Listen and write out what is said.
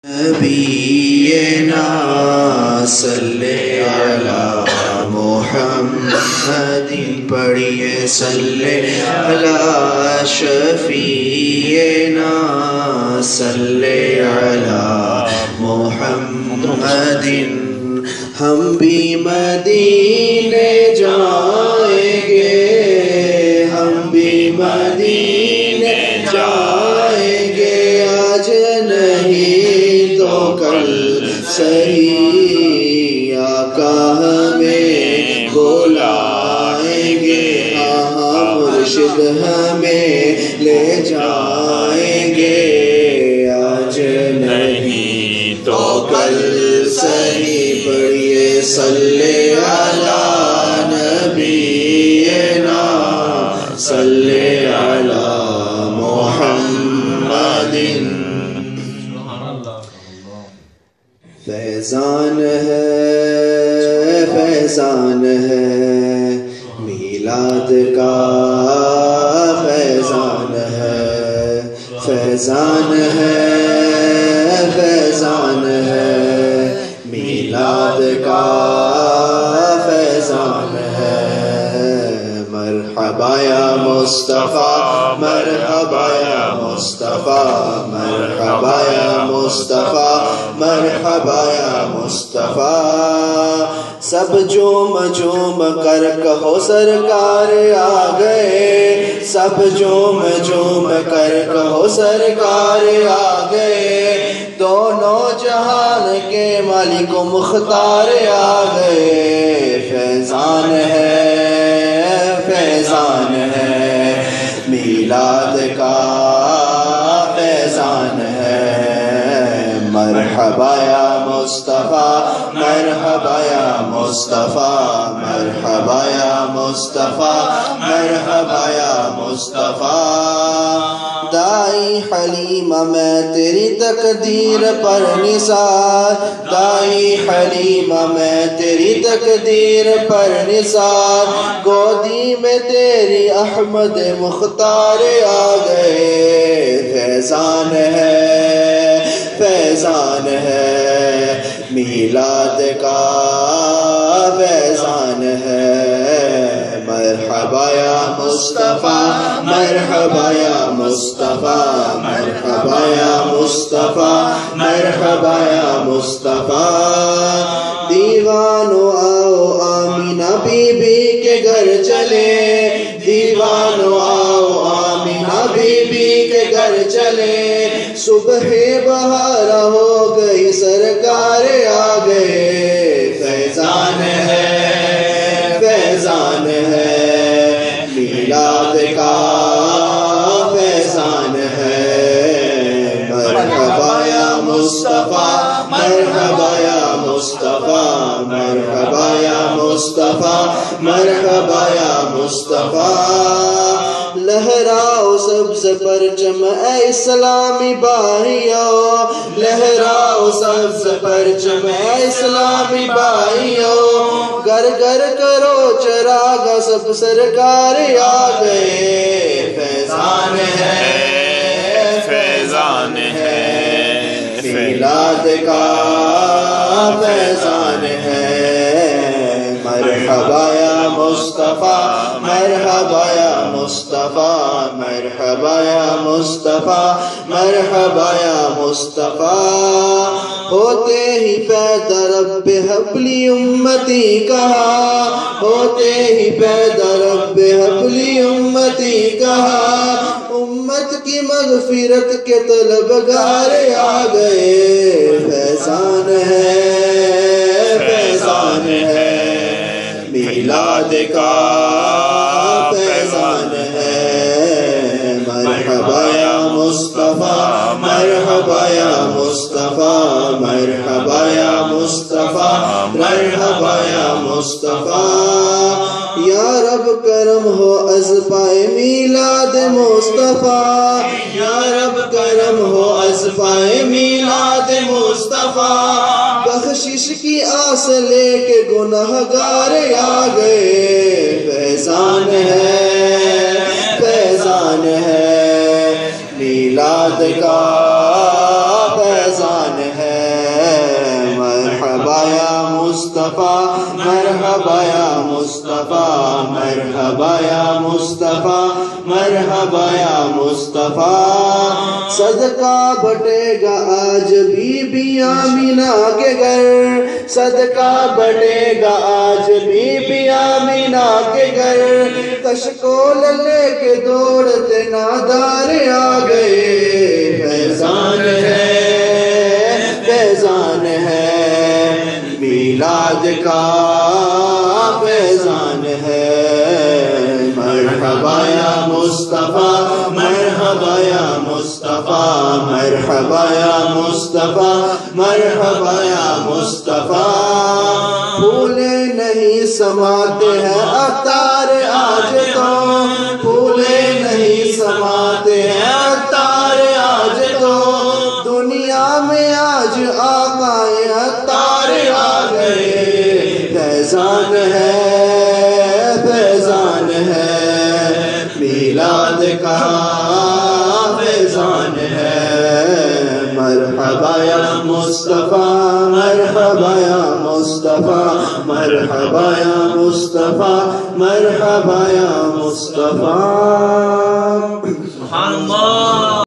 نبینا صلی علی محمد پڑھیے صلی علی شفیعنا صلی علی محمد ہم بھی مدینے جائیں گے ہم بھی مدینے جائیں گے آج نہیں تو کل صحیح آقا ہمیں بلائیں گے مرشد ہمیں لے جائیں گے آج نہیں تو کل صحیح پڑھیے صلی علی نبینا صلی علی محمد فیضان ہے میلاد کا فیضان ہے میلاد کا فیضان ہے مرحبا یا مصطفیٰ مرحبا یا مصطفیٰ مرحبا یا مصطفیٰ مرحبا یا مصطفیٰ سب جھوم کر کہو سرکار آ گئے سب جھوم کر کہو سرکار آ گئے دونوں جہان کے مالک و مختار آ گئے فیضان ہے میلاد کا فیضان ہے مرحبا یا مصطفیٰ مرحبا یا مصطفیٰ مرحبا یا مصطفیٰ مرحبا یا مصطفیٰ دائی حلیمہ میں تیری تقدیر پر نثار دائی حلیمہ میں تیری تقدیر پر نثار گودی میں تیری احمد مختار آ گئے فیضان ہے میلاد کا فیضان ہے مرحبا یا مصطفیٰ مرحبا یا مصطفیٰ مرحبا یا مصطفیٰ مرحبا یا مصطفیٰ دیوانو آؤ آمینہ بی بی کے گھر چلے دیوانو آؤ آمینہ بی بی کے گھر چلے صبح بہار ہو گئی سرکار آ گئے فیضان ہے میلاد کا فیضان ہے مرحبا یا مصطفیٰ مرحبا یا مصطفیٰ مرحبا یا مصطفیٰ مرحبا یا مصطفیٰ لہراؤ سبز پرچم اے اسلامی بھائیو لہراؤ سبز پرچم اے اسلامی بھائیو گر گر کرو چراغ سب سرکار آ گئے فیضان ہے میلاد کا فیضان ہے مرحبا یا مصطفیٰ مرحبا یا مصطفیٰ مرحبا یا مصطفیٰ مرحبا یا مصطفیٰ ہوتے ہی پیدا رب حبلی امتی کہا ہوتے ہی پیدا رب حبلی امتی کہا امت کی مغفرت کے طلبگار آ گئے فیضان ہے میلاد کا فیضان ہے مرحبا یا مصطفیٰ مرحبا یا مصطفیٰ مرحبا یا مصطفیٰ مرحبا یا مصطفیٰ یا رب کرم ہو از پائے میلاد مصطفیٰ یا رب کرم ہو از پائے میلاد مصطفیٰ بخشش کی آس لے کے گناہگار آ گئے فیضان ہے میلاد کا فیضان ہے مصطفیٰ مرحبا یا مصطفیٰ مرحبا یا مصطفیٰ مرحبا یا مصطفیٰ صدقہ بٹے گا آج بی بی آمینہ کے گھر صدقہ بٹے گا آج بی بی آمینہ کے گھر کشکول لے کے دوڑتے نادار آ گئے فیضان ہے میلاد کا فیضان ہے مرحبا یا مصطفیٰ مرحبا یا مصطفیٰ مرحبا یا مصطفیٰ مرحبا یا مصطفیٰ پھولے نہیں سماتے ہیں اتار آج تو پھولے نہیں سماتے ہیں اتار آج تو دنیا میں آج آقا اتار آ گئے فیضان ہے میلاد کا فیضان ہے مرحبا یا مصطفیٰ مرحبا یا مصطفیٰ مرحبا یا مصطفیٰ مرحبا یا مصطفیٰ سبحان اللہ